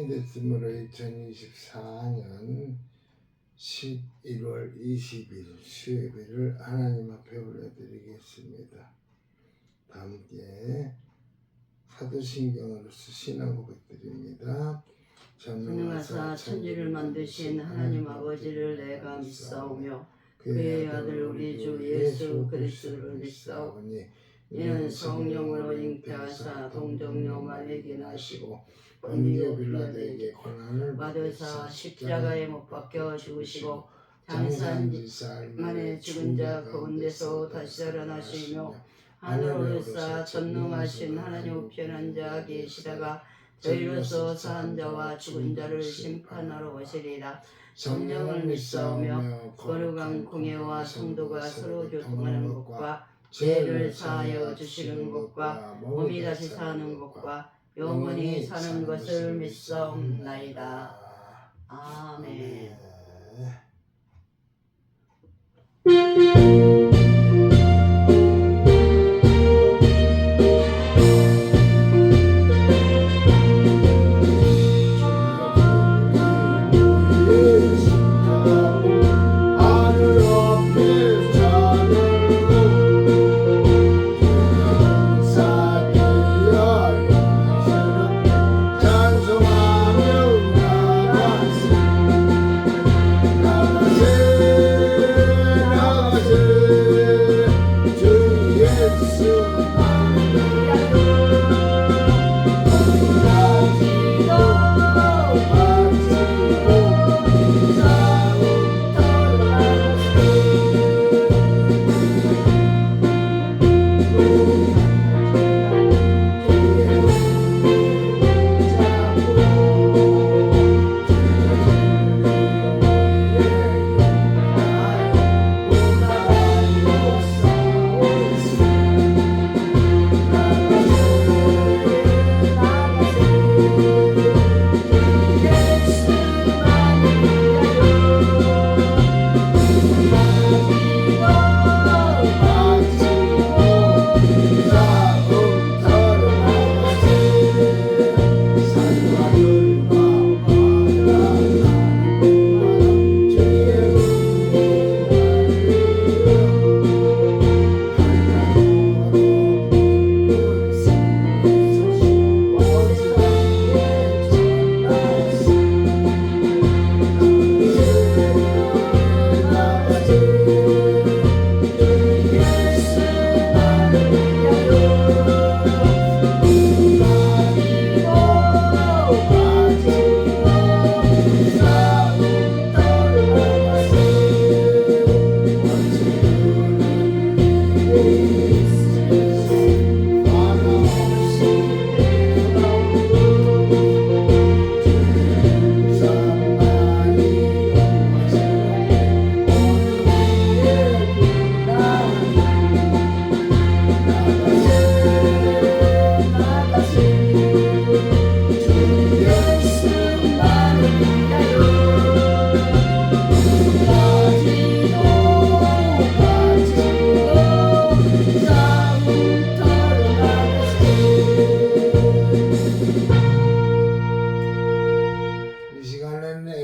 됐으므로 2024년 11월 20일 수요일을 하나님 앞에 올려드리겠습니다. 다 함께 사도신경으로서 신앙 고백드립니다. 전능하사 천지를 만드신 하나님 아버지를 내가 믿사오며 그의 아들 우리 주 예수 그리스도를 믿사오니 이는 성령으로 잉태하사 동정녀 마리아에게 나시고 본디오 빌라도에게 고난을 받으사 십자가에 못 박혀 죽으시고 장사한 지 사흘 만에 죽은 자 가운데서 다시 살아나시며 하늘로 오르사 전능하신 하나님 우편한 자 계시다가 저희로서 사한 자와 죽은 자를 심판하러 오시리라. 성령을 믿사오며 거룩한 공예와 성도가 서로 교통하는 것과 죄를 사하여 주시는 것과 몸이 다시 사는 것과 영원히 사는 것을 믿사옵나이다. 아멘.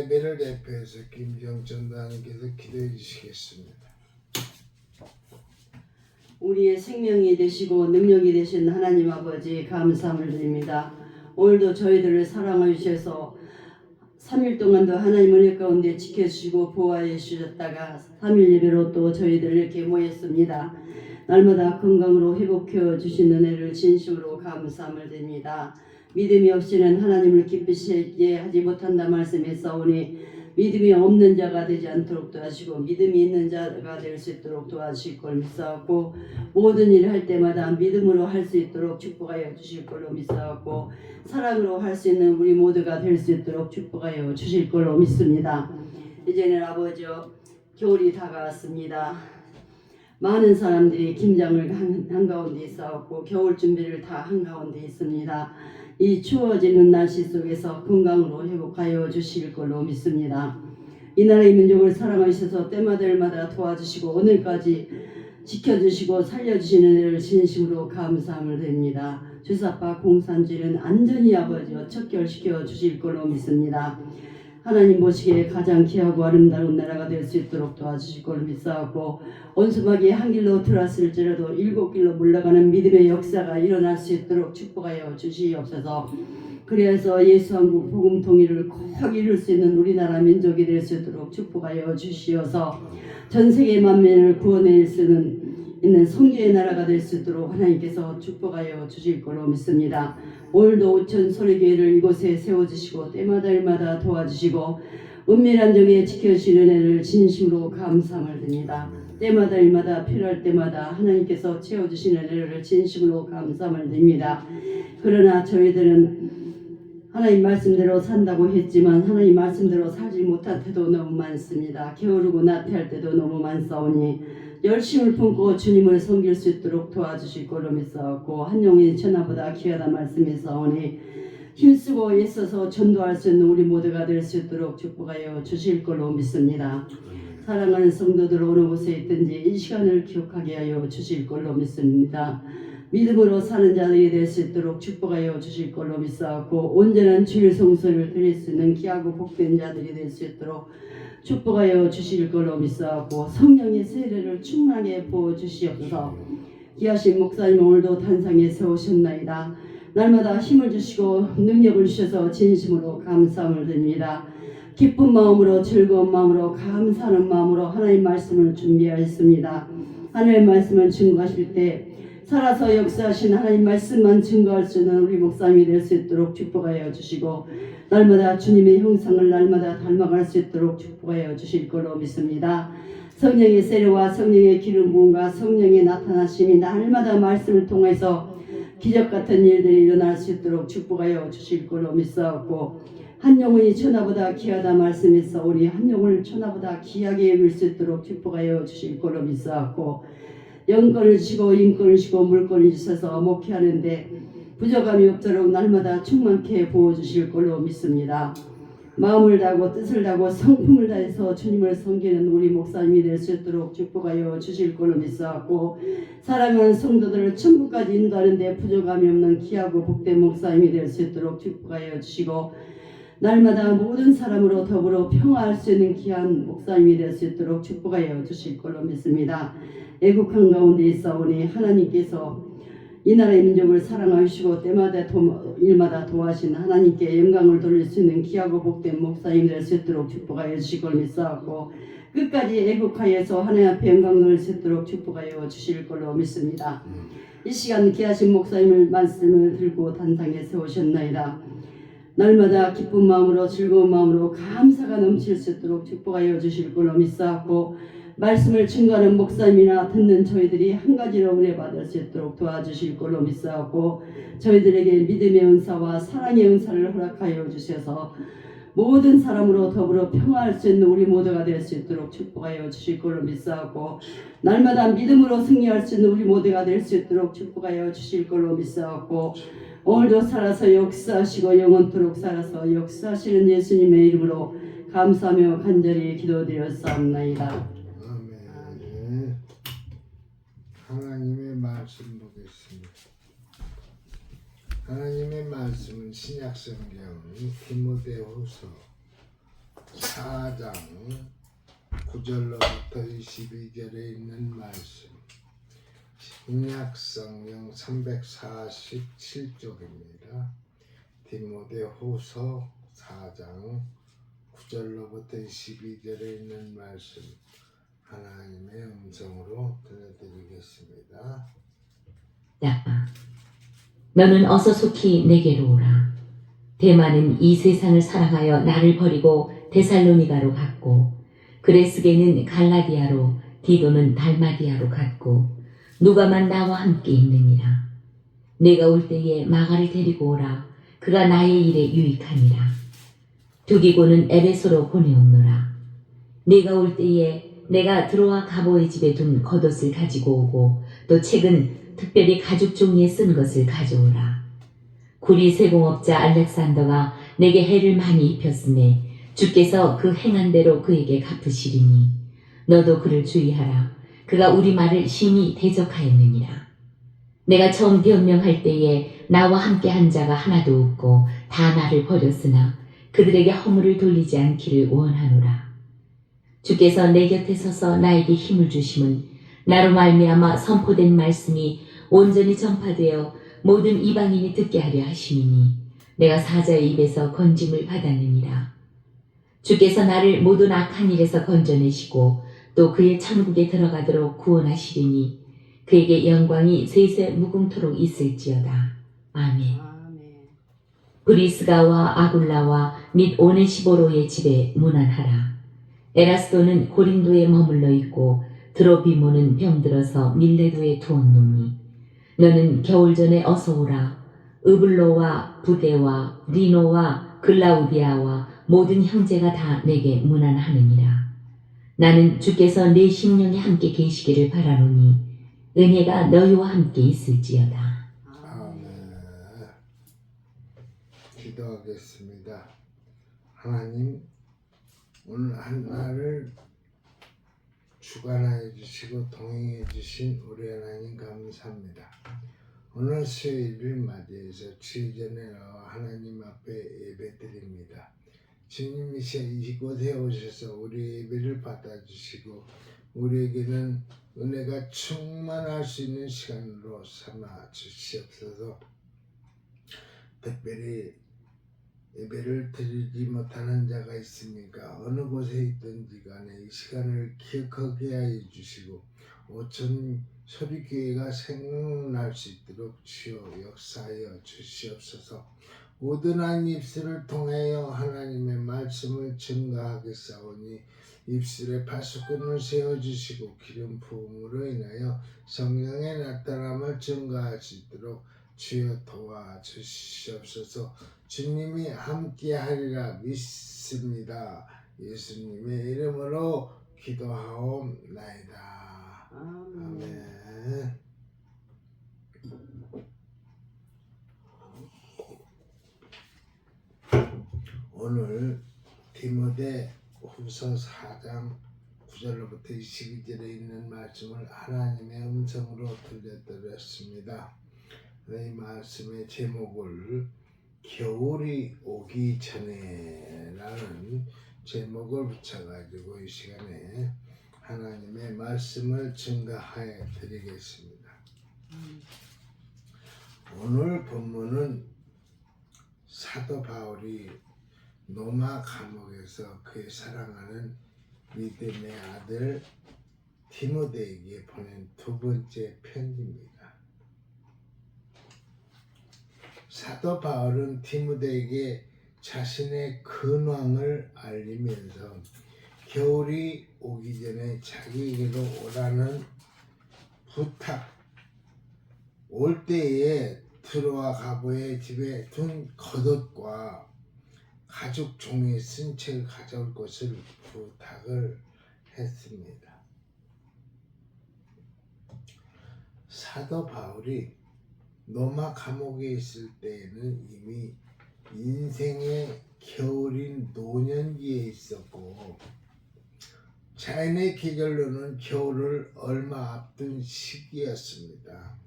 예배를 대표해서 김정천 단님께서 기도해 주시겠습니다. 우리의 생명이 되시고 능력이 되신 하나님 아버지 감사함을 드립니다. 오늘도 저희들을 사랑해 주셔서 3일 동안도 하나님 은혜 가운데 지켜주시고 보호해 주셨다가 3일 예배로 또 저희들 이렇게 모였습니다. 날마다 건강으로 회복해 주신 은혜를 진심으로 감사함을 드립니다. 믿음이 없이는 하나님을 기쁘시게 하지 못한다 말씀했사오니 믿음이 없는 자가 되지 않도록 도와주시고 믿음이 있는 자가 될 수 있도록 도와주실 걸 믿사옵고 모든 일을 할 때마다 믿음으로 할 수 있도록 축복하여 주실 걸로 믿사옵고 사랑으로 할 수 있는 우리 모두가 될 수 있도록 축복하여 주실 걸로 믿습니다. 이제는 아버지여 겨울이 다가왔습니다. 많은 사람들이 김장을 한가운데 있사옵고 겨울 준비를 다 한가운데 있습니다. 이 추워지는 날씨 속에서 건강으로 회복하여 주실 걸로 믿습니다. 이 나라의 민족을 사랑하셔서 때마다 도와주시고 오늘까지 지켜주시고 살려주시는 일을 진심으로 감사함을 드립니다. 주사파 공산주의는 안전히 아버지와 척결시켜 주실 걸로 믿습니다. 하나님 보시기에 가장 귀하고 아름다운 나라가 될 수 있도록 도와주실 걸로 믿사옵고 온수막이 한 길로 들어왔을지라도 7길로 물러가는 믿음의 역사가 일어날 수 있도록 축복하여 주시옵소서. 그래서 예수 한국 복음 통일을 꼭 이룰 수 있는 우리나라 민족이 될 수 있도록 축복하여 주시어서 전 세계 만민을 구원할 수 있는 성교의 나라가 될 수 있도록 하나님께서 축복하여 주실 걸로 믿습니다. 오늘도 오천 소리교회를 이곳에 세워주시고 때마다 일마다 도와주시고 은밀한 정에 지켜주시는 은혜를 진심으로 감사함을 드립니다. 때마다 일마다 필요할 때마다 하나님께서 채워주시는 은혜를 진심으로 감사함을 드립니다. 그러나 저희들은 하나님 말씀대로 산다고 했지만 하나님 말씀대로 살지 못할 때도 너무 많습니다. 게으르고 나태할 때도 너무 많사오니 열심을 품고 주님을 섬길 수 있도록 도와주실 걸로 믿사옵고 한 영혼이 천하보다 귀하다 말씀이사오니 힘쓰고 애써서 전도할 수 있는 우리 모두가 될 수 있도록 축복하여 주실 걸로 믿습니다. 사랑하는 성도들 어느 곳에 있든지 이 시간을 기억하게 하여 주실 걸로 믿습니다. 믿음으로 사는 자들이 될 수 있도록 축복하여 주실 걸로 믿사옵고 온전한 주일 성소를 드릴 수 있는 귀하고 복된 자들이 될 수 있도록 축복하여 주실 걸로 믿사옵고 성령의 세례를 충만하게 부어 주시옵소서. 귀하신 목사님 오늘도 단상에 세우셨나이다. 날마다 힘을 주시고 능력을 주셔서 진심으로 감사함을 드립니다. 기쁜 마음으로 즐거운 마음으로 감사하는 마음으로 하나님 말씀을 준비하였습니다. 하나님 말씀을 증거하실 때 살아서 역사하신 하나님 말씀만 증거할 수 있는 우리 목사님이 될 수 있도록 축복하여 주시고 날마다 주님의 형상을 날마다 닮아갈 수 있도록 축복하여 주실 걸로 믿습니다. 성령의 세례와 성령의 기름 부음과 성령의 나타나심이 날마다 말씀을 통해서 기적 같은 일들이 일어날 수 있도록 축복하여 주실 걸로 믿사옵고 한 영혼이 천하보다 귀하다 말씀에서 우리 한 영혼을 천하보다 귀하게 여길 수 있도록 축복하여 주실 걸로 믿사옵고 영권을 주시고 인권을 주시고 물권을 주셔서 목회하는데 부족함이 없도록 날마다 충만케 부어주실 걸로 믿습니다. 마음을 다하고 뜻을 다하고 성품을 다해서 주님을 섬기는 우리 목사님이 될 수 있도록 축복하여 주실 걸로 믿사옵고 사랑하는 성도들을 천국까지 인도하는 데 부족함이 없는 귀하고 복된 목사님이 될 수 있도록 축복하여 주시고 날마다 모든 사람으로 더불어 평화할 수 있는 귀한 목사님이 될 수 있도록 축복하여 주실 걸로 믿습니다. 애국한 가운데 있사오니 하나님께서 이 나라의 민족을 사랑하시고 때마다 일마다 도와신 하나님께 영광을 돌릴 수 있는 귀하고 복된 목사님 될 수 있도록 축복하여 주실 걸 믿사옵고 끝까지 애국하여서 하나님 앞에 영광 돌릴 수 있도록 축복하여 주실 걸로 믿습니다. 이 시간 귀하신 목사님을 말씀을 들고 단상에 세우셨나이다. 날마다 기쁜 마음으로 즐거운 마음으로 감사가 넘칠 수 있도록 축복하여 주실 걸로 믿사옵고 말씀을 증거하는 목사님이나 듣는 저희들이 한 가지로 은혜 받을 수 있도록 도와주실 걸로 믿사옵고 저희들에게 믿음의 은사와 사랑의 은사를 허락하여 주셔서 모든 사람으로 더불어 평화할 수 있는 우리 모두가 될 수 있도록 축복하여 주실 걸로 믿사옵고 날마다 믿음으로 승리할 수 있는 우리 모두가 될 수 있도록 축복하여 주실 걸로 믿사옵고 오늘도 살아서 역사하시고 영원토록 살아서 역사하시는 예수님의 이름으로 감사하며 간절히 기도드렸사옵나이다. 아멘. 하나님의 말씀 보겠습니다. 하나님의 말씀은 신약성경 디모데후서 4장 9절로부터 22절에 있는 말씀, 신약성경 347쪽입니다. 디모데후서 4장 9절로부터 22절에 있는 말씀 하나님의 음성으로 들려드리겠습니다. 야빠, 너는 어서 속히 내게로 오라. 데마는 이 세상을 사랑하여 나를 버리고 데살로니가로 갔고 그레스게는 갈라디아로 디도는 달마디아로 갔고 누가만 나와 함께 있느니라. 내가 올 때에 마가를 데리고 오라. 그가 나의 일에 유익하니라. 두기고는 에베소로 보내옵노라. 내가 올 때에 내가 드로아 가보의 집에 둔 겉옷을 가지고 오고 또 책은 특별히 가죽 종이에 쓴 것을 가져오라. 구리 세공업자 알렉산더가 내게 해를 많이 입혔으매 주께서 그 행한 대로 그에게 갚으시리니 너도 그를 주의하라. 그가 우리 말을 심히 대적하였느니라. 내가 처음 변명할 때에 나와 함께 한 자가 하나도 없고 다 나를 버렸으나 그들에게 허물을 돌리지 않기를 원하노라. 주께서 내 곁에 서서 나에게 힘을 주심은 나로 말미암아 선포된 말씀이 온전히 전파되어 모든 이방인이 듣게 하려 하심이니 내가 사자의 입에서 건짐을 받았느니라. 주께서 나를 모든 악한 일에서 건져내시고 또 그의 천국에 들어가도록 구원하시리니 그에게 영광이 세세 무궁토록 있을지어다. 아멘. 아멘. 브리스가와 아굴라와 및 오네시보로의 집에 문안하라. 에라스도는 고린도에 머물러 있고 드로비모는 병들어서 밀레도에 두었노니 너는 겨울 전에 어서 오라. 으블로와 부데와 리노와 글라우디아와 모든 형제가 다 내게 문안하느니라. 나는 주께서 내 심령에 함께 계시기를 바라노니 은혜가 너희와 함께 있을지어다. 아멘. 기도하겠습니다. 하나님, 오늘 한 날을 주관하여 주시고 동행해 주신 우리 하나님 감사합니다. 오늘 수요일을 맞이해서 주의 전에 나와 하나님 앞에 예배드립니다. 주님이 이곳에 오셔서 우리 예배를 받아주시고 우리에게는 은혜가 충만할 수 있는 시간으로 삼아 주시옵소서. 특별히 예배를 드리지 못하는 자가 있습니까? 어느 곳에 있든지 간에 이 시간을 기억하게 하여 주시고 오천 소리교회가 생각날 수 있도록 주여 역사하여 주시옵소서. 모든 한 입술을 통하여 하나님의 말씀을 증거하겠사오니 입술에 파수꾼을 세워주시고 기름 부음으로 인하여 성령의 나타남을 증거할 수 있도록 주여 도와주시옵소서. 주님이 함께하리라 믿습니다. 예수님의 이름으로 기도하옵나이다. 아멘. 오늘 디모데 후서 4장 9절로부터 22절에 있는 말씀을 하나님의 음성으로 들려드렸습니다. 이 말씀의 제목을 겨울이 오기 전에 라는 제목을 붙여가지고 이 시간에 하나님의 말씀을 증거하여 드리겠습니다. 오늘 본문은 사도 바울이 로마 감옥에서 그의 사랑하는 믿음의 아들 디모데에게 보낸 두 번째 편지입니다. 사도 바울은 디모데에게 자신의 근황을 알리면서 겨울이 오기 전에 자기에게로 오라는 부탁, 올 때에 드로아 가보의 집에 둔 겉옷과 가죽 종이에 쓴 책을 가져올 것을 부탁을 했습니다. 사도 바울이 로마 감옥에 있을 때에는 이미 인생의 겨울인 노년기에 있었고 자연의 계절로는 겨울을 얼마 앞둔 시기였습니다.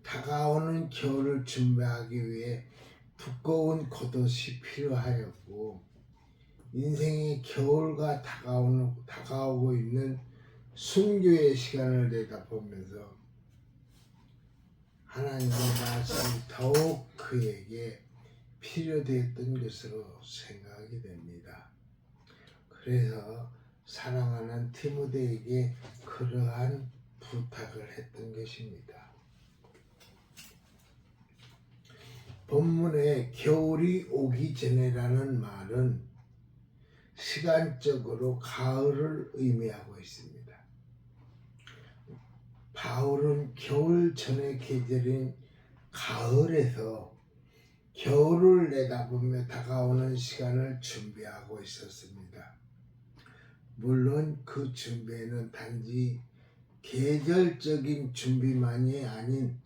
다가오는 겨울을 준비하기 위해 두꺼운 겉옷이 필요하였고 인생의 겨울과 다가오고 있는 순교의 시간을 내다보면서 하나님의 말씀이 더욱 그에게 필요되었던 것으로 생각이 됩니다. 그래서 사랑하는 디모데에게 그러한 부탁을 했던 것입니다. 본문에 겨울이 오기 전에라는 말은 시간적으로 가을을 의미하고 있습니다. 바울은 겨울 전의 계절인 가을에서 겨울을 내다보며 다가오는 시간을 준비하고 있었습니다. 물론 그 준비에는 단지 계절적인 준비만이 아닌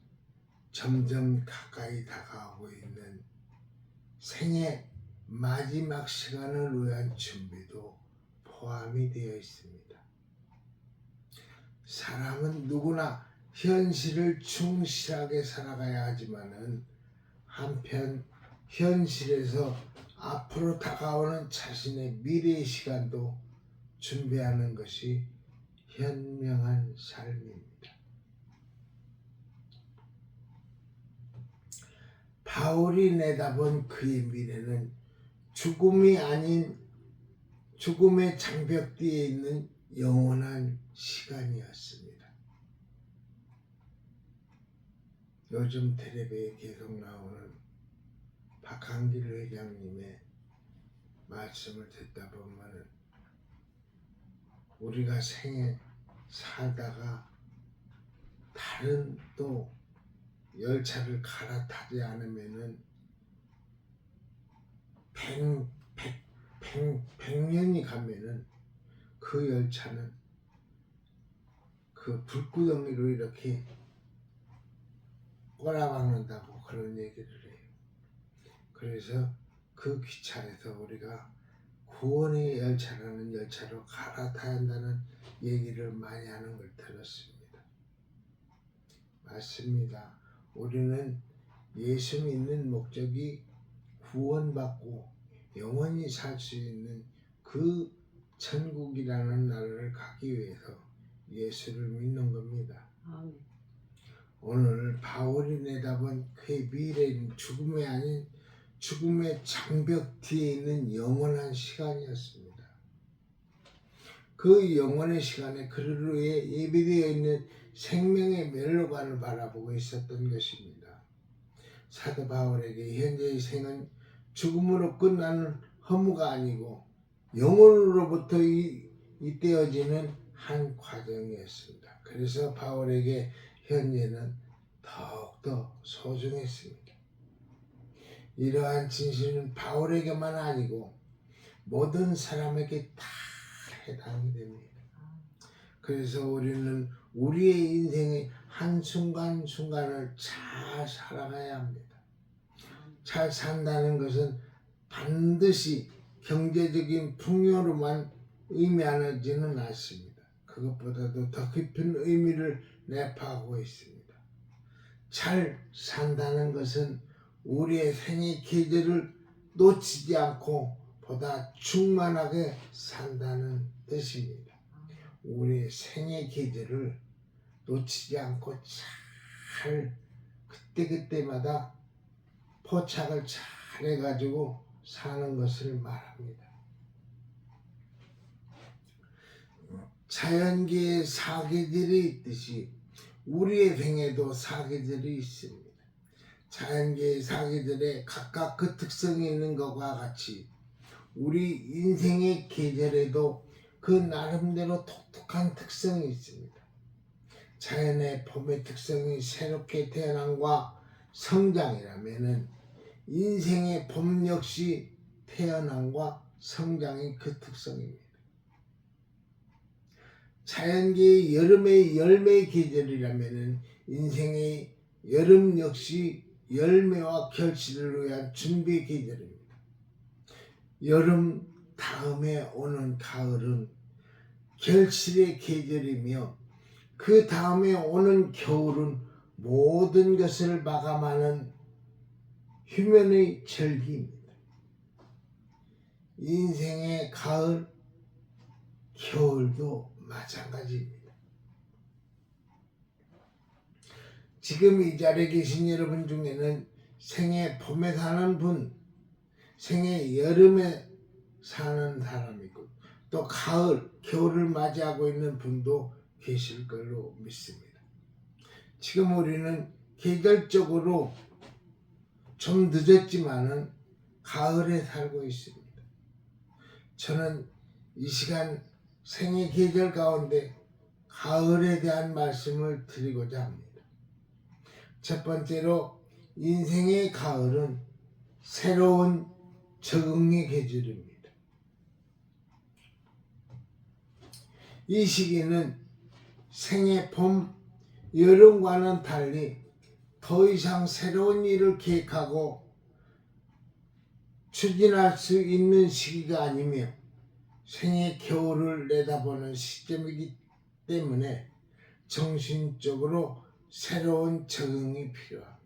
점점 가까이 다가오고 있는 생애 마지막 시간을 위한 준비도 포함이 되어 있습니다. 사람은 누구나 현실을 충실하게 살아가야 하지만은 한편 현실에서 앞으로 다가오는 자신의 미래의 시간도 준비하는 것이 현명한 삶입니다. 바울이 내다본 그의 미래는 죽음이 아닌 죽음의 장벽 뒤에 있는 영원한 시간이었습니다. 요즘 텔레비에 계속 나오는 박한길 회장님의 말씀을 듣다 보면 우리가 생에 살다가 다른 또 열차를 갈아타지 않으면은 100년이 가면은 그 열차는 그 불구덩이로 이렇게 꼬라박는다고 그런 얘기를 해요. 그래서 그 기차에서 우리가 구원의 열차라는 열차로 갈아타야 한다는 얘기를 많이 하는 걸 들었습니다. 맞습니다. 우리는 예수 믿는 목적이 구원받고 영원히 살 수 있는 그 천국이라는 나라를 가기 위해서 예수를 믿는 겁니다. 아멘. 오늘 바울이 내다본 그의 미래는 죽음이 아닌 죽음의 장벽 뒤에 있는 영원한 시간이었습니다. 그 영원의 시간에 그를 위해 예비되어 있는 생명의 멸로관을 바라보고 있었던 것입니다. 사도 바울에게 현재의 생은 죽음으로 끝나는 허무가 아니고 영혼으로부터 잇대어지는 한 과정이었습니다. 그래서 바울에게 현재는 더욱더 소중했습니다. 이러한 진실은 바울에게만 아니고 모든 사람에게 다 해당이 됩니다. 그래서 우리는 우리의 인생의 한순간순간을 잘 살아가야 합니다. 잘 산다는 것은 반드시 경제적인 풍요로만 의미하지는 않습니다. 그것보다도 더 깊은 의미를 내포하고 있습니다. 잘 산다는 것은 우리의 생의 계절을 놓치지 않고 보다 충만하게 산다는 뜻입니다. 우리의 생의 계절을 놓치지 않고 잘 그때그때마다 포착을 잘 해가지고 사는 것을 말합니다. 자연계에 사계절이 있듯이 우리의 생에도 사계절이 있습니다. 자연계의 사계절에 각각 그 특성이 있는 것과 같이 우리 인생의 계절에도 그 나름대로 독특한 특성이 있습니다. 자연의 봄의 특성이 새롭게 태어남과 성장이라면은 인생의 봄 역시 태어남과 성장이 그 특성입니다. 자연계의 여름의 열매의 계절이라면은 인생의 여름 역시 열매와 결실을 위한 준비 계절입니다. 여름 다음에 오는 가을은 결실의 계절이며 그 다음에 오는 겨울은 모든 것을 마감하는 휴면의 절기입니다. 인생의 가을, 겨울도 마찬가지입니다. 지금 이 자리에 계신 여러분 중에는 생애 봄에 사는 분, 생애 여름에 사는 사람이 있고 또 가을, 겨울을 맞이하고 있는 분도 계실 걸로 믿습니다. 지금 우리는 계절적으로 좀 늦었지만은 가을에 살고 있습니다. 저는 이 시간 생의 계절 가운데 가을에 대한 말씀을 드리고자 합니다. 첫 번째로 인생의 가을은 새로운 적응의 계절입니다. 이 시기는 생의 봄, 여름과는 달리 더 이상 새로운 일을 계획하고 추진할 수 있는 시기가 아니며 생의 겨울을 내다보는 시점이기 때문에 정신적으로 새로운 적응이 필요합니다.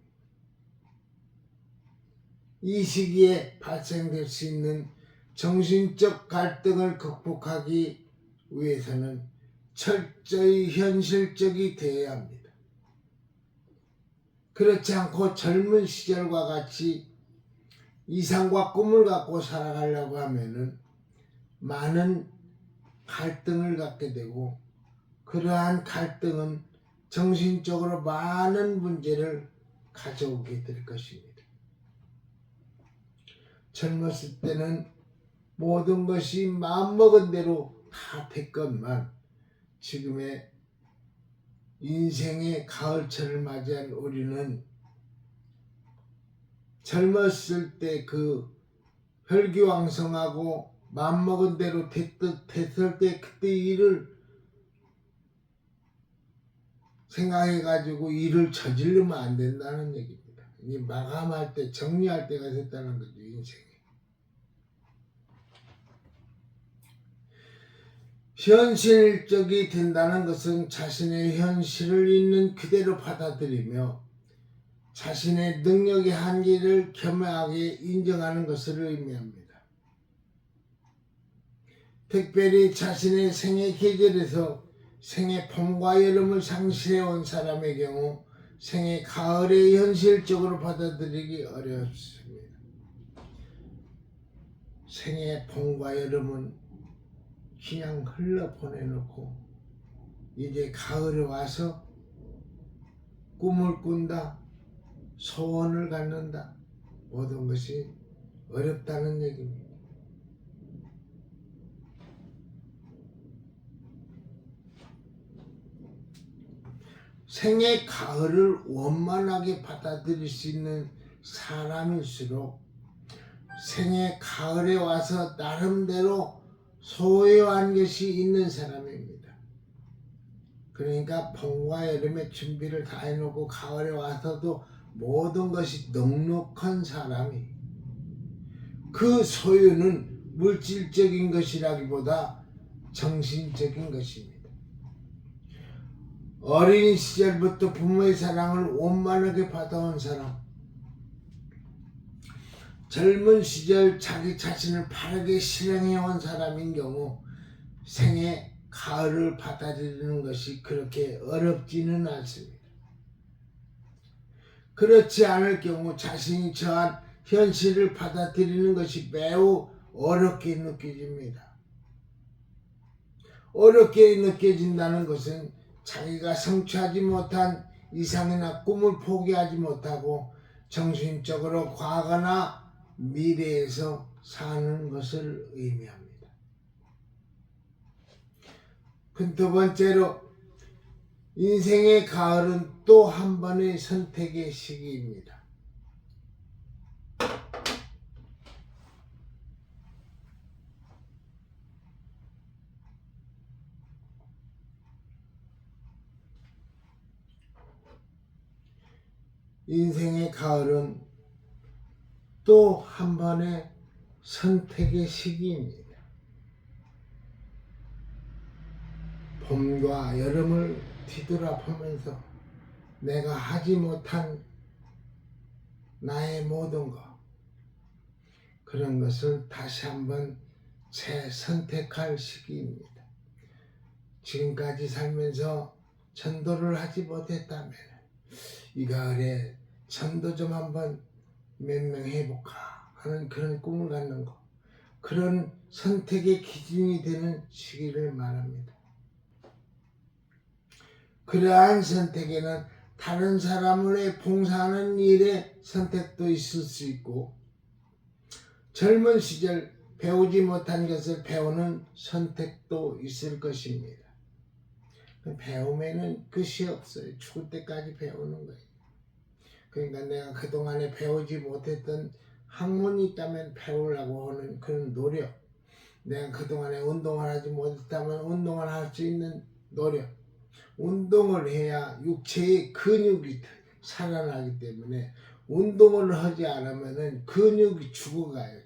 이 시기에 발생될 수 있는 정신적 갈등을 극복하기 위해서는 철저히 현실적이 되어야 합니다. 그렇지 않고 젊은 시절과 같이 이상과 꿈을 갖고 살아가려고 하면은 많은 갈등을 갖게 되고, 그러한 갈등은 정신적으로 많은 문제를 가져오게 될 것입니다. 젊었을 때는 모든 것이 마음먹은 대로 다 됐건만, 지금의 인생의 가을철을 맞이한 우리는 젊었을 때 그 혈기왕성하고 마음먹은 대로 됐을 때 그때 일을 생각해가지고 일을 저지르면 안 된다는 얘기입니다. 이제 마감할 때, 정리할 때가 됐다는 거죠, 인생에. 현실적이 된다는 것은 자신의 현실을 있는 그대로 받아들이며 자신의 능력의 한계를 겸허하게 인정하는 것을 의미합니다. 특별히 자신의 생애 계절에서 생애 봄과 여름을 상실해온 사람의 경우 생애 가을에 현실적으로 받아들이기 어렵습니다. 생애 봄과 여름은 그냥 흘러 보내놓고 이제 가을에 와서 꿈을 꾼다, 소원을 갖는다, 모든 것이 어렵다는 얘기입니다. 생애 가을을 원만하게 받아들일 수 있는 사람일수록 생애 가을에 와서 나름대로 소유한 것이 있는 사람입니다. 그러니까 봄과 여름에 준비를 다 해놓고 가을에 와서도 모든 것이 넉넉한 사람이, 그 소유는 물질적인 것이라기보다 정신적인 것입니다. 어린 시절부터 부모의 사랑을 원만하게 받아온 사람, 젊은 시절 자기 자신을 바르게 실행해온 사람인 경우 생애 가을을 받아들이는 것이 그렇게 어렵지는 않습니다. 그렇지 않을 경우 자신이 처한 현실을 받아들이는 것이 매우 어렵게 느껴집니다. 어렵게 느껴진다는 것은 자기가 성취하지 못한 이상이나 꿈을 포기하지 못하고 정신적으로 과거나 미래에서 사는 것을 의미합니다. 두 번째로, 인생의 가을은 또 한 번의 선택의 시기입니다. 인생의 가을은 또 한 번의 선택의 시기입니다. 봄과 여름을 뒤돌아보면서 내가 하지 못한 나의 모든 것, 그런 것을 다시 한번 재선택할 시기입니다. 지금까지 살면서 전도를 하지 못했다면 이 가을에 전도 좀 한번 몇 명 해볼까 하는 그런 꿈을 갖는 것, 그런 선택의 기준이 되는 시기를 말합니다. 그러한 선택에는 다른 사람을 위해 봉사하는 일의 선택도 있을 수 있고, 젊은 시절 배우지 못한 것을 배우는 선택도 있을 것입니다. 배움에는 끝이 없어요. 죽을 때까지 배우는 거예요. 그러니까 내가 그동안에 배우지 못했던 학문이 있다면 배우려고 하는 그런 노력, 내가 그동안에 운동을 하지 못했다면 운동을 할 수 있는 노력, 운동을 해야 육체의 근육이 살아나기 때문에 운동을 하지 않으면은 근육이 죽어가요.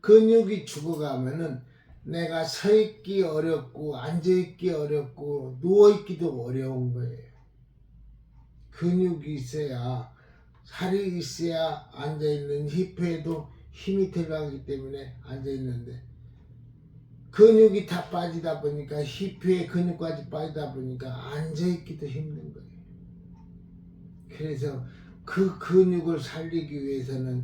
근육이 죽어가면은 내가 서 있기 어렵고 앉아 있기 어렵고 누워 있기도 어려운 거예요. 근육이 있어야, 살이 있어야 앉아 있는 힙에도 힘이 들어가기 때문에 앉아 있는데, 근육이 다 빠지다 보니까, 힙에 근육까지 빠지다 보니까 앉아 있기도 힘든 거예요. 그래서 그 근육을 살리기 위해서는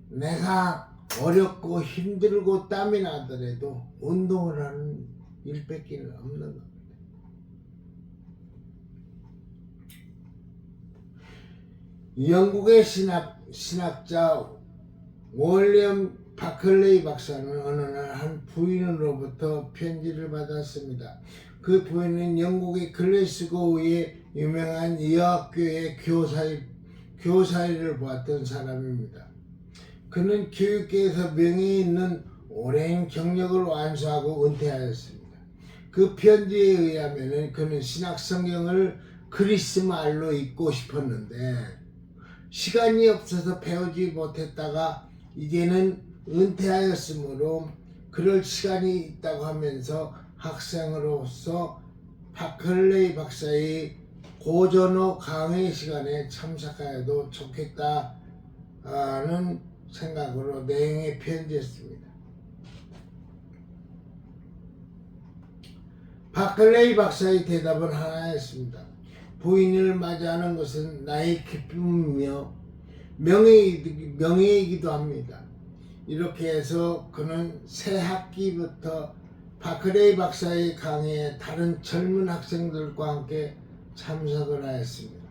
내가 어렵고 힘들고 땀이 나더라도 운동을 하는 일밖에는 없는 겁니다. 영국의 신학자 윌리엄 바클레이 박사는 어느 날 한 부인으로부터 편지를 받았습니다. 그 부인은 영국의 글래스고의 유명한 여학교의 교사일을 보았던 사람입니다. 그는 교육계에서 명예 있는 오랜 경력을 완수하고 은퇴하였습니다. 그 편지에 의하면 그는 신약 성경을 그리스 말로 읽고 싶었는데 시간이 없어서 배우지 못했다가 이제는 은퇴하였으므로 그럴 시간이 있다고 하면서 학생으로서 바클레이 박사의 고전어 강의 시간에 참석하여도 좋겠다는 생각으로 내용의 편지였습니다. 바클레이 박사의 대답은 하나였습니다. 부인을 맞이하는 것은 나의 기쁨이며 명예이기도 합니다. 이렇게 해서 그는 새 학기부터 바클레이 박사의 강의에 다른 젊은 학생들과 함께 참석을 하였습니다.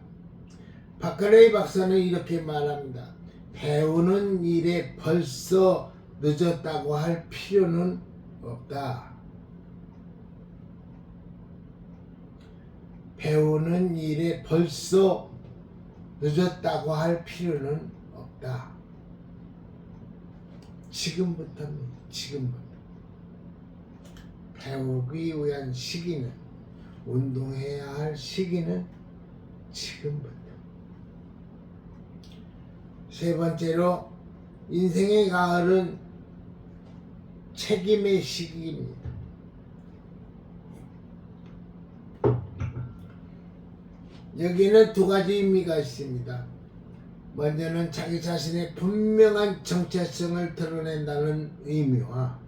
바클레이 박사는 이렇게 말합니다. 배우는 일에 벌써 늦었다고 할 필요는 없다. 배우는 일에 벌써 늦었다고 할 필요는 없다. 지금부터입니다. 지금부터. 배우기 위한 시기는, 운동해야 할 시기는 지금부터. 세 번째로, 인생의 가을은 책임의 시기입니다. 여기는 두 가지 의미가 있습니다. 먼저는 자기 자신의 분명한 정체성을 드러낸다는 의미와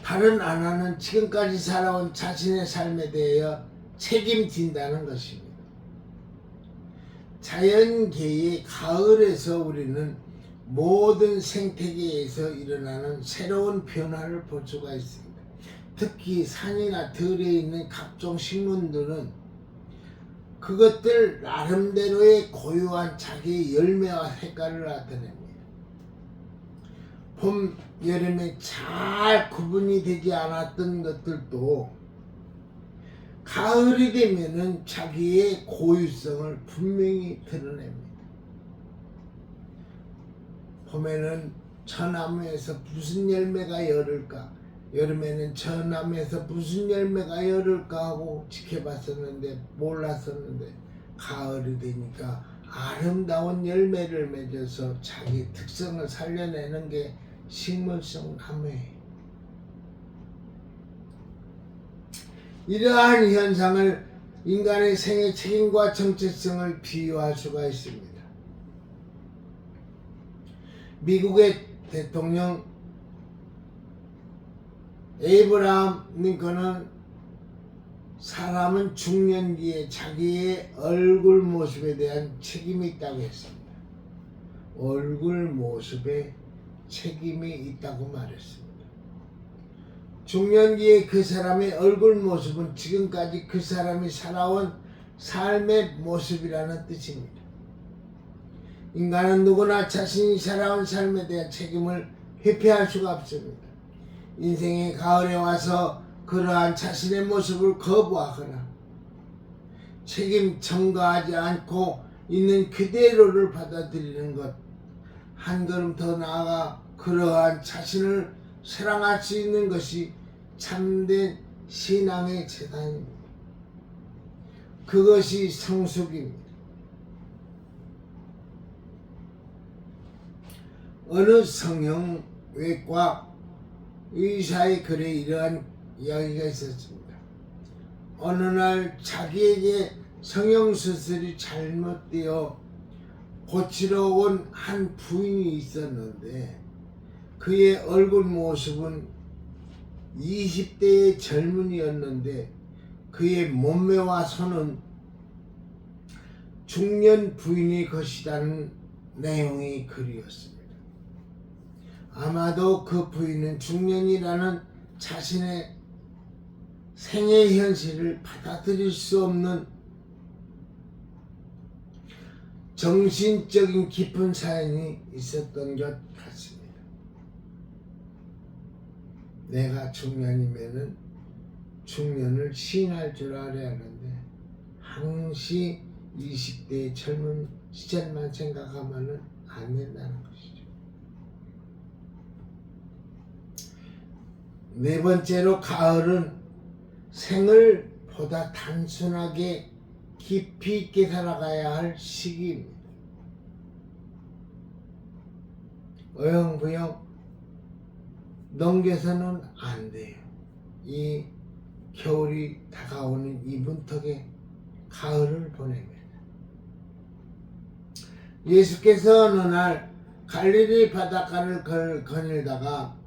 다른 하나는 지금까지 살아온 자신의 삶에 대하여 책임진다는 것입니다. 자연계의 가을에서 우리는 모든 생태계에서 일어나는 새로운 변화를 볼 수가 있습니다. 특히 산이나 들에 있는 각종 식물들은 그것들 나름대로의 고유한 자기의 열매와 색깔을 나타냅니다. 봄, 여름에 잘 구분이 되지 않았던 것들도 가을이 되면은 자기의 고유성을 분명히 드러냅니다. 봄에는 저 나무에서 무슨 열매가 열을까? 여름에는 저 나무에서 무슨 열매가 열을까 하고 지켜봤었는데 몰랐었는데 가을이 되니까 아름다운 열매를 맺어서 자기 특성을 살려내는 게 식물성 나무예요. 이러한 현상을 인간의 생애 책임과 정체성을 비유할 수가 있습니다. 미국의 대통령 에이브라함 링컨은 사람은 중년기에 자기의 얼굴 모습에 대한 책임이 있다고 했습니다. 얼굴 모습에 책임이 있다고 말했습니다. 중년기에 그 사람의 얼굴 모습은 지금까지 그 사람이 살아온 삶의 모습이라는 뜻입니다. 인간은 누구나 자신이 살아온 삶에 대한 책임을 회피할 수가 없습니다. 인생의 가을에 와서 그러한 자신의 모습을 거부하거나 책임 전가하지 않고 있는 그대로를 받아들이는 것, 한 걸음 더 나아가 그러한 자신을 사랑할 수 있는 것이 참된 신앙의 재단입니다. 그것이 성숙입니다. 어느 성형 외과 의사의 글에 이러한 이야기가 있었습니다. 어느 날 자기에게 성형수술이 잘못되어 고치러 온 한 부인이 있었는데 그의 얼굴 모습은 20대의 젊은이였는데 그의 몸매와 손은 중년 부인의 것이라는 내용이 글이었습니다. 아마도 그 부인은 중년이라는 자신의 생의 현실을 받아들일 수 없는 정신적인 깊은 사연이 있었던 것 같습니다. 내가 중년이면은 중년을 시인할 줄 알아야 하는데 항시 20대의 젊은 시절만 생각하면은 안 된다는 것이죠. 네 번째로 가을은 생을 보다 단순하게 깊이 있게 살아가야 할 시기입니다. 어영부영 넘겨서는 안 돼요. 이 겨울이 다가오는 이 문턱에 가을을 보냅니다. 예수께서 어느 날 갈릴리 바닷가를 거닐다가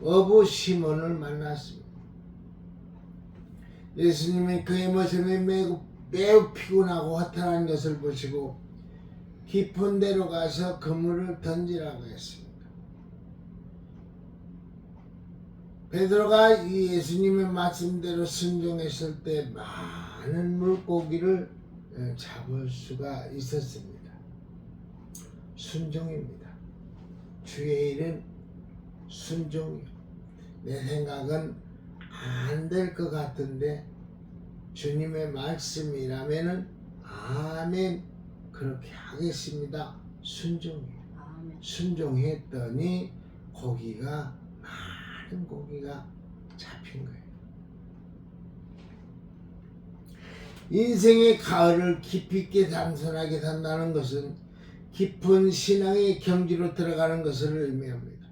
어부 시몬을 만났습니다. 예수님이 그의 모습이 매우 피곤하고 허탈한 것을 보시고 깊은 데로 가서 그물을 던지라고 했습니다. 베드로가 이 예수님의 말씀대로 순종했을 때 많은 물고기를 잡을 수가 있었습니다. 순종입니다. 주의 일은 순종이요. 내 생각은 안 될 것 같은데 주님의 말씀이라면은 아멘 그렇게 하겠습니다. 순종이에요. 아멘. 순종했더니 많은 고기가 잡힌 거예요. 인생의 가을을 깊이 있게 단순하게 산다는 것은 깊은 신앙의 경지로 들어가는 것을 의미합니다.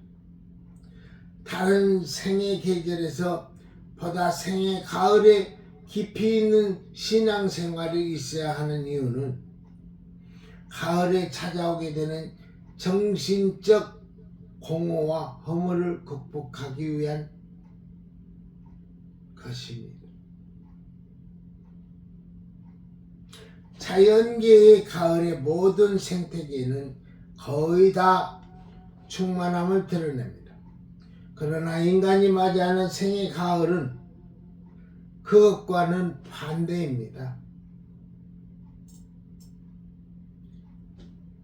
다른 생의 계절에서 보다 생의 가을에 깊이 있는 신앙생활이 있어야 하는 이유는 가을에 찾아오게 되는 정신적 공허와 허물을 극복하기 위한 것입니다. 자연계의 가을의 모든 생태계는 거의 다 충만함을 드러냅니다. 그러나 인간이 맞이하는 생의 가을은 그것과는 반대입니다.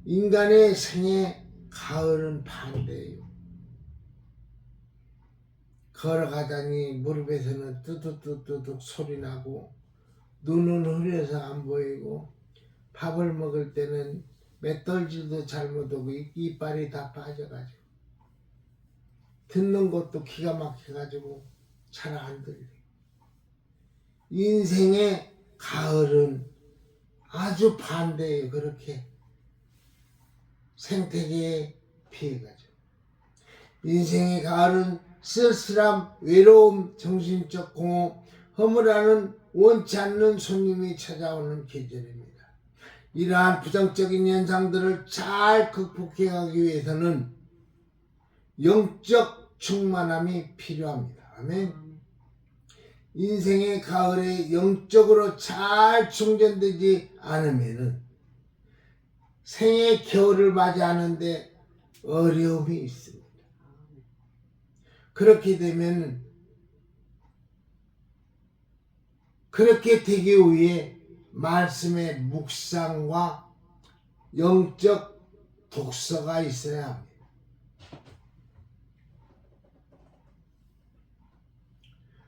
인간의 생의 가을은 반대예요. 걸어가다니 무릎에서는 뚜둑뚜둑 소리 나고 눈은 흐려서 안 보이고 밥을 먹을 때는 맷돌질도 잘못 오고 이빨이 다 빠져가지고 듣는 것도 기가 막혀가지고 잘 안 들려요. 인생의 가을은 아주 반대예요. 그렇게 생태계에 피해가죠. 인생의 가을은 쓸쓸함, 외로움, 정신적 공허, 허물하는 원치 않는 손님이 찾아오는 계절입니다. 이러한 부정적인 현상들을 잘 극복해 가기 위해서는 영적 충만함이 필요합니다. 아멘. 인생의 가을에 영적으로 잘 충전되지 않으면 생의 겨울을 맞이하는데 어려움이 있습니다. 그렇게 되면 그렇게 되기 위해 말씀의 묵상과 영적 독서가 있어야 합니다.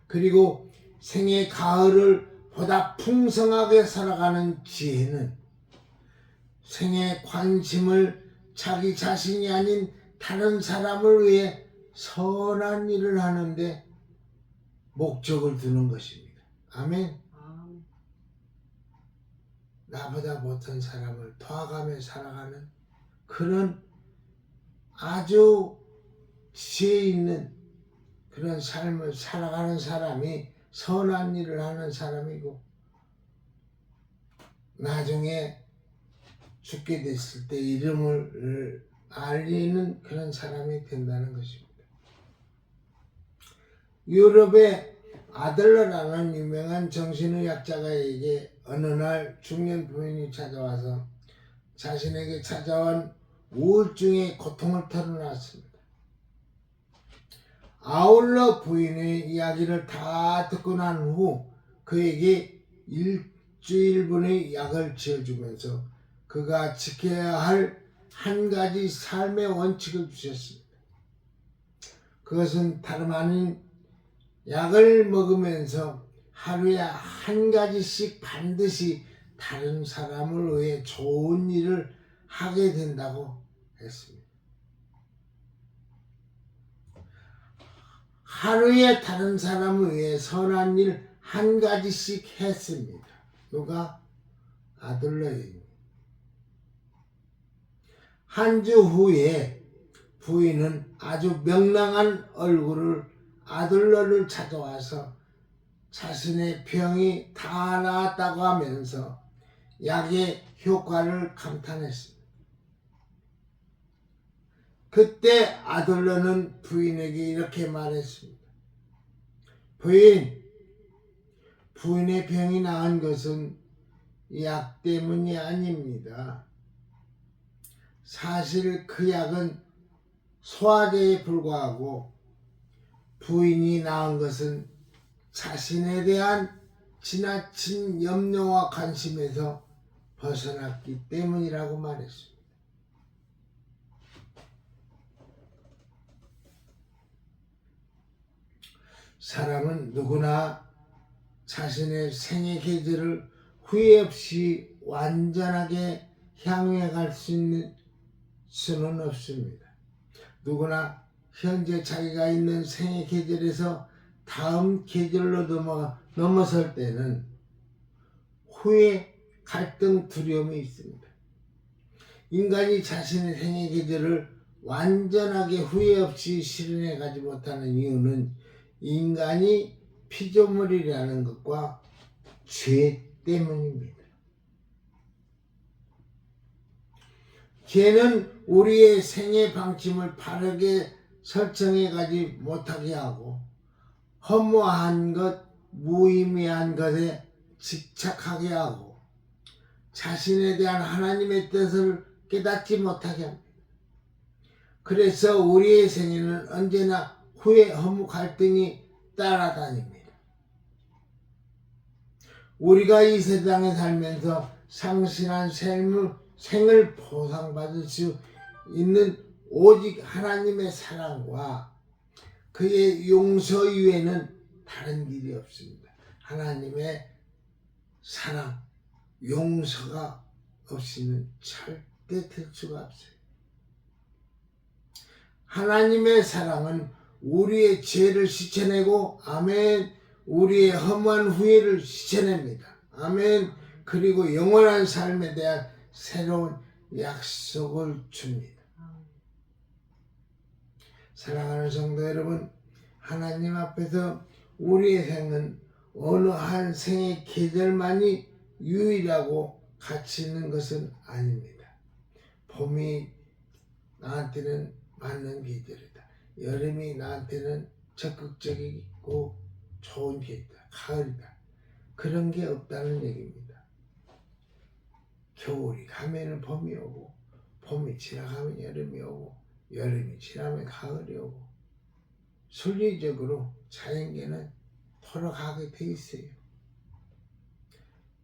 그리고 생의 가을을 보다 풍성하게 살아가는 지혜는 생의 관심을 자기 자신이 아닌 다른 사람을 위해 선한 일을 하는데 목적을 두는 것입니다. 아멘. 나보다 못한 사람을 도와가며 살아가는 그런 아주 지혜 있는 그런 삶을 살아가는 사람이 선한 일을 하는 사람이고 나중에 죽게 됐을 때 이름을 알리는 그런 사람이 된다는 것입니다. 유럽의 아들러라는 유명한 정신의학자가에게 어느 날 중년 부인이 찾아와서 자신에게 찾아온 우울증의 고통을 털어놨습니다. 아울러 부인의 이야기를 다 듣고 난 후 그에게 일주일분의 약을 지어주면서 그가 지켜야 할 한 가지 삶의 원칙을 주셨습니다. 그것은 다름 아닌 약을 먹으면서 하루에 한 가지씩 반드시 다른 사람을 위해 좋은 일을 하게 된다고 했습니다. 하루에 다른 사람을 위해 선한 일 한 가지씩 했습니다. 누가? 아들러입니다. 한 주 후에 부인은 아주 명랑한 얼굴을 아들러를 찾아와서 자신의 병이 다 나았다고 하면서 약의 효과를 감탄했습니다. 그때 아들러는 부인에게 이렇게 말했습니다. 부인의 병이 나은 것은 약 때문이 아닙니다. 사실 그 약은 소화제에 불과하고 부인이 나은 것은 자신에 대한 지나친 염려와 관심에서 벗어났기 때문이라고 말했습니다. 사람은 누구나 자신의 생애 계절을 후회 없이 완전하게 향유해 갈 수 있는 수는 없습니다. 누구나 현재 자기가 있는 생애 계절에서 다음 계절로 넘어설 때는 후회, 갈등, 두려움이 있습니다. 인간이 자신의 생애 계절을 완전하게 후회 없이 실현해 가지 못하는 이유는 인간이 피조물이라는 것과 죄 때문입니다. 죄는 우리의 생애 방침을 바르게 설정해 가지 못하게 하고 허무한 것, 무의미한 것에 집착하게 하고 자신에 대한 하나님의 뜻을 깨닫지 못하게 합니다. 그래서 우리의 생애는 언제나 후회, 허무, 갈등이 따라다닙니다. 우리가 이 세상에 살면서 상실한 생을 보상받을 수 있는 오직 하나님의 사랑과 그의 용서 이외에는 다른 길이 없습니다. 하나님의 사랑, 용서가 없이는 절대 될 수가 없어요. 하나님의 사랑은 우리의 죄를 씻어내고 아멘, 우리의 허무한 후회를 씻어냅니다. 아멘. 그리고 영원한 삶에 대한 새로운 약속을 줍니다. 사랑하는 성도 여러분, 하나님 앞에서 우리의 생은 어느 한 생의 계절만이 유일하고 가치 있는 것은 아닙니다. 봄이 나한테는 맞는 계절이다. 여름이 나한테는 적극적이고 좋은 계절이다. 가을이다. 그런 게 없다는 얘기입니다. 겨울이 가면은 봄이 오고, 봄이 지나가면 여름이 오고, 여름이 지나면 가을이 오고, 순리적으로 자연계는 돌아가게 돼 있어요.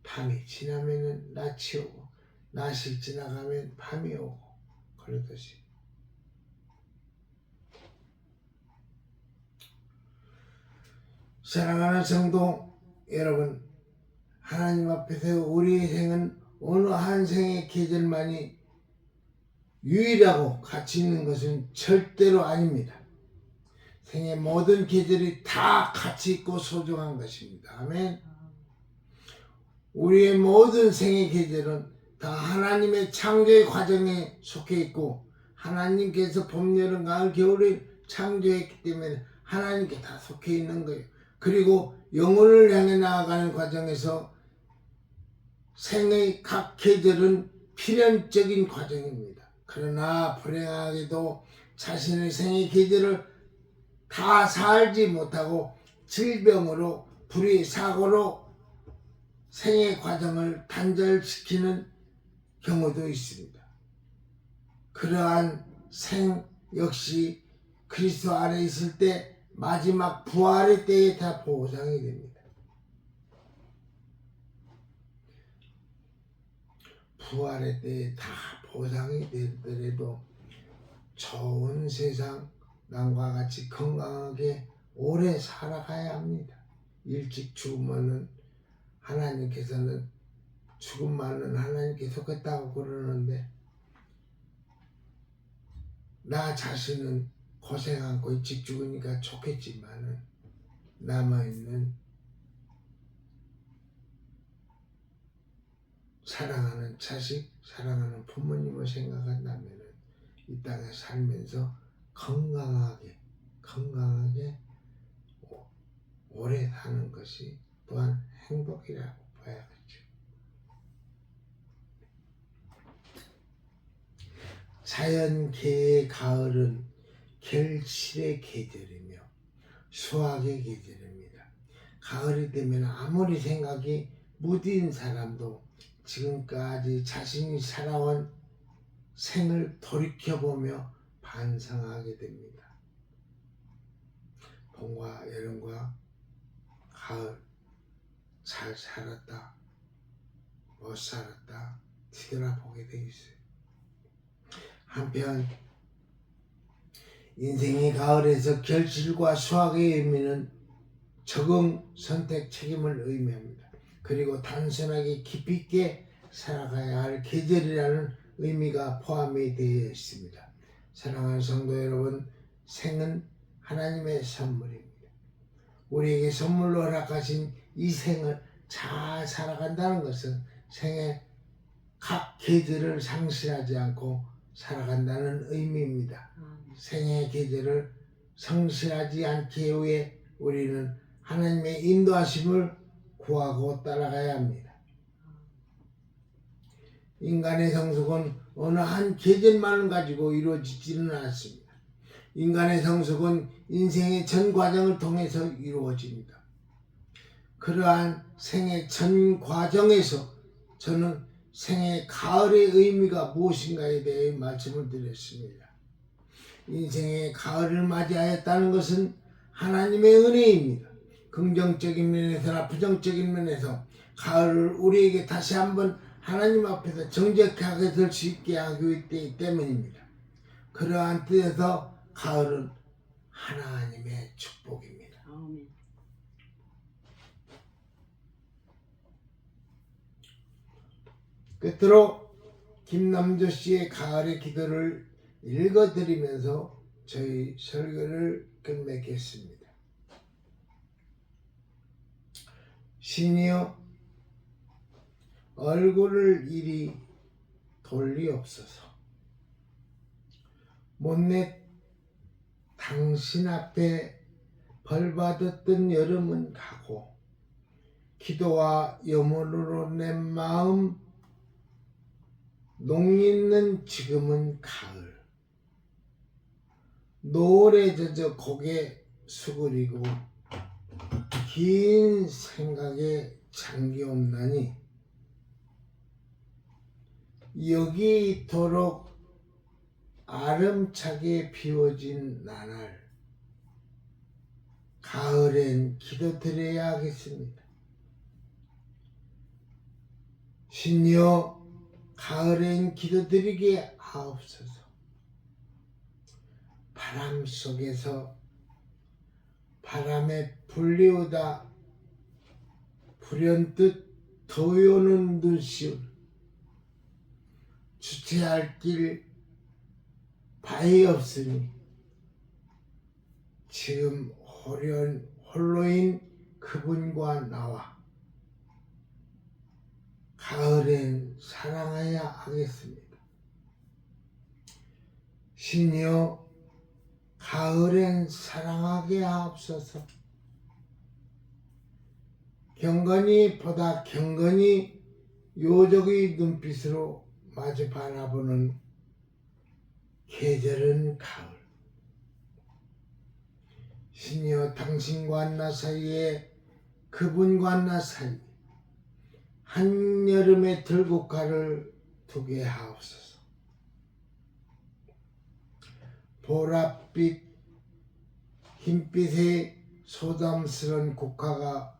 밤이 지나면은 낮이 오고, 낮이 지나가면 밤이 오고, 그러듯이. 사랑하는 성도 여러분, 하나님 앞에서 우리의 생은 어느 한 생의 계절만이 유일하고 가치 있는 것은 절대로 아닙니다. 생의 모든 계절이 다 가치 있고 소중한 것입니다. 아멘. 우리의 모든 생의 계절은 다 하나님의 창조의 과정에 속해 있고 하나님께서 봄, 여름, 가을, 겨울을 창조했기 때문에 하나님께 다 속해 있는 거예요. 그리고 영혼을 향해 나아가는 과정에서 생의 각 계절은 필연적인 과정입니다. 그러나 불행하게도 자신의 생의 계절을 다 살지 못하고 질병으로 불의 사고로 생의 과정을 단절시키는 경우도 있습니다. 그러한 생 역시 그리스도 안에 있을 때 마지막 부활의 때에 다 보상이 됩니다. 부활의 때에 다 보상이 되더라도 좋은 세상 남과 같이 건강하게 오래 살아가야 합니다. 일찍 죽으면은 하나님께서는 죽음만은 하나님께 속했다고 그러는데 나 자신은 고생 않고 일찍 죽으니까 좋겠지만은 남아있는 사랑하는 자식, 사랑하는 부모님을 생각한다면은 이 땅에 살면서 건강하게 오래 사는 것이 또한 행복이라고 봐야겠죠. 자연계의 가을은 결실의 계절이며 수확의 계절입니다. 가을이 되면 아무리 생각이 무딘 사람도 지금까지 자신이 살아온 생을 돌이켜보며 반성하게 됩니다. 봄과 여름과 가을 잘 살았다 못 살았다 뒤돌아보게 돼 있어요. 한편 인생의 가을에서 결실과 수확의 의미는 적응, 선택, 책임을 의미합니다. 그리고 단순하게 깊이 있게 살아가야 할 계절이라는 의미가 포함이 되어 있습니다. 사랑하는 성도 여러분, 생은 하나님의 선물입니다. 우리에게 선물로 허락하신 이 생을 잘 살아간다는 것은 생의 각 계절을 상실하지 않고 살아간다는 의미입니다. 생의 계절을 상실하지 않기 위해 우리는 하나님의 인도하심을 구하고 따라가야 합니다. 인간의 성숙은 어느 한 계절만을 가지고 이루어지지는 않습니다. 인간의 성숙은 인생의 전 과정을 통해서 이루어집니다. 그러한 생의 전 과정에서 저는 생의 가을의 의미가 무엇인가에 대해 말씀을 드렸습니다. 인생의 가을을 맞이하였다는 것은 하나님의 은혜입니다. 긍정적인 면에서나 부정적인 면에서 가을을 우리에게 다시 한번 하나님 앞에서 정직하게 설 수 있게 하기 때문입니다. 그러한 뜻에서 가을은 하나님의 축복입니다. 아멘. 끝으로 김남조 씨의 가을의 기도를 읽어드리면서 저희 설교를 끝맺겠습니다. 신이여 얼굴을 이리 돌리옵소서. 못내 당신 앞에 벌받았던 여름은 가고 기도와 염원으로 내 마음 녹있는 지금은 가을. 노을에 젖어 고개 수그리고 긴 생각에 잠기옵나니 여기 이토록 아름차게 비워진 나날 가을엔 기도드려야 하겠습니다. 신이여 가을엔 기도드리게 하옵소서. 바람 속에서 바람에 불리우다 불현듯 더워오는 눈시울 주체할 길 바위 없으니 지금 홀로인 그분과 나와 가을엔 사랑해야 하겠습니다. 신이여 가을엔 사랑하게 하옵소서. 경건히 보다 경건히 요적의 눈빛으로 마주 바라보는 계절은 가을. 신이여 당신과 나 사이에 그분과 나 사이 한여름의 들국화를 두게 하옵소서. 보랏빛 흰빛의 소담스런 국화가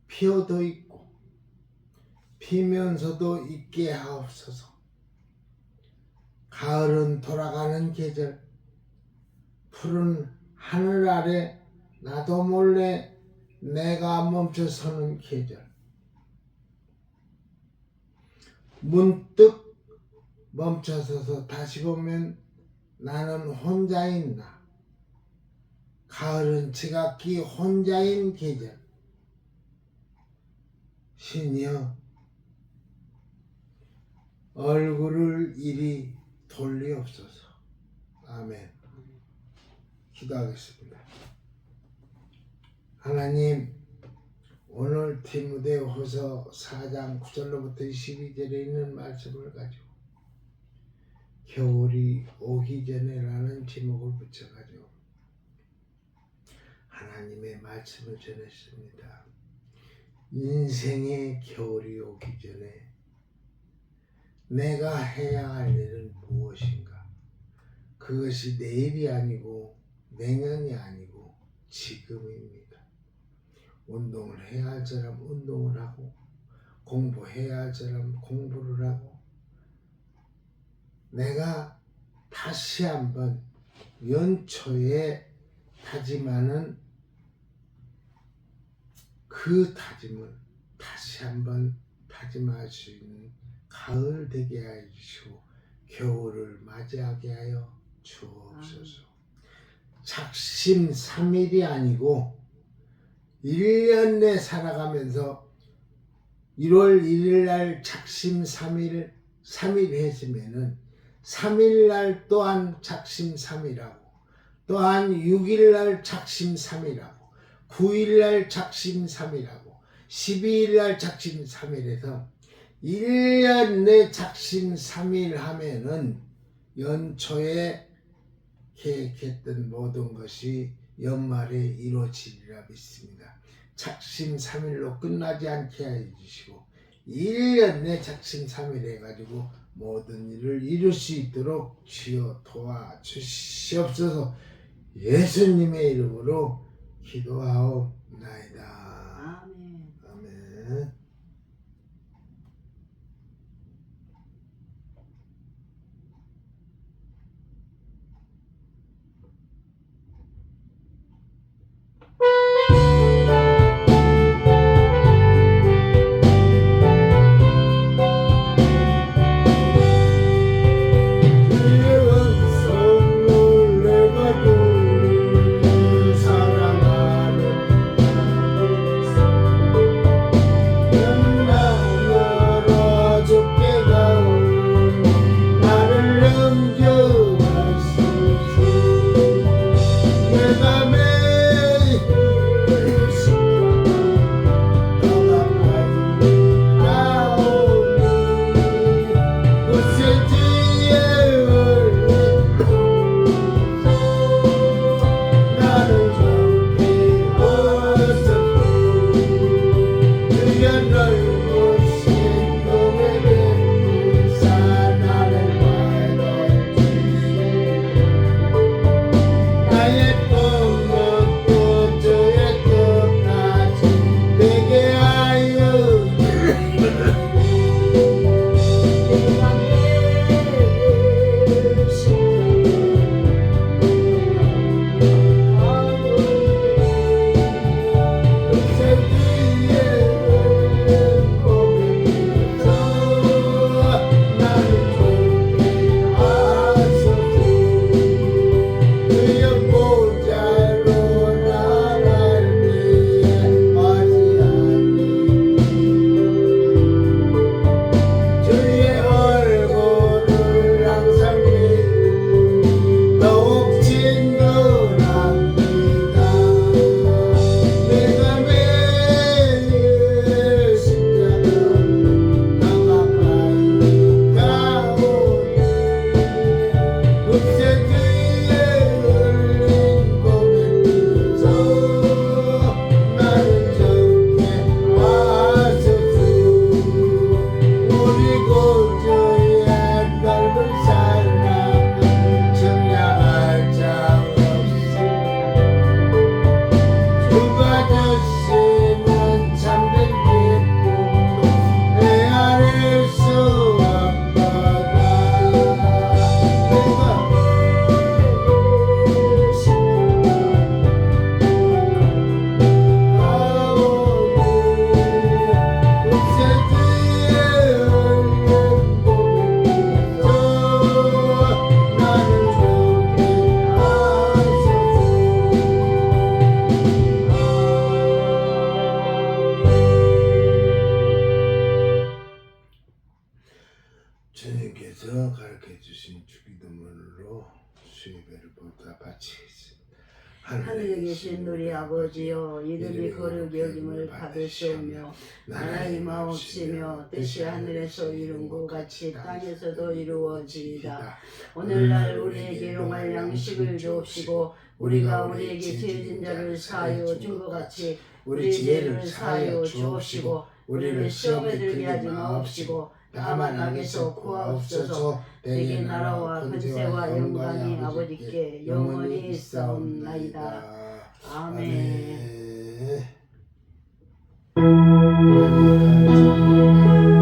피어도 있고 피면서도 있게 하옵소서. 가을은 돌아가는 계절, 푸른 하늘 아래 나도 몰래 내가 멈춰서는 계절. 문득 멈춰서서 다시 보면 나는 혼자인 나. 가을은 지각기 혼자인 계절. 신이여 얼굴을 이리 돌리옵소서. 아멘. 기도하겠습니다. 하나님, 오늘 디모데후서 4장 9절로부터 12절에 있는 말씀을 가지고 겨울이 오기 전에라는 제목을 붙여가지고 하나님의 말씀을 전했습니다. 인생의 겨울이 오기 전에 내가 해야 할 일은 무엇인가? 그것이 내일이 아니고 내년이 아니고 지금입니다. 운동을 해야 할 사람 운동을 하고 공부해야 할 사람 공부를 하고 내가 다시 한번 연초에 다짐하는 그 다짐을 다시 한번 다짐할 수 있는 가을 되게 하여 주시고 겨울을 맞이하게 하여 주옵소서. 작심삼일이 아니고 1년 내 살아가면서 1월 1일 날 작심삼일 3일 했으면은 3일 날 또한 작심삼일하고 또한 6일 날 작심삼일하고 9일 날 작심삼일하고 12일 날 작심삼일해서 1년 내 작심삼일 하면은 연초에 계획했던 모든 것이 연말에 이루어지리라 믿습니다. 작심삼일로 끝나지 않게 해 주시고 1년 내 작심삼일 해가지고 모든 일을 이룰 수 있도록 주여 도와주시옵소서. 예수님의 이름으로 기도하옵나이다. 아멘. 아멘. 사랑하는 주님께서 가르쳐 주신 주기도문으로 수요배를 보다 바치겠습니다. 하늘에 계신 우리 아버지여, 이름이 거룩히 여김을 받으시오며 나라의 마옵시며 뜻이 하늘에서 이룬 것 같이 땅에서도 이루어지이다. 오늘날 우리에게 용할 양식을 주옵시고 우리가 우리에게 죄진 자를 사하여 준 것 같이 우리 죄를 사하여 주옵시고 우리를 시험에 들게 하지 마옵시고 다만 악에서 구하옵소서. 내게 나라와 권세와 영광이 아버지께 영원히 있사옵나이다. 아멘. 아멘.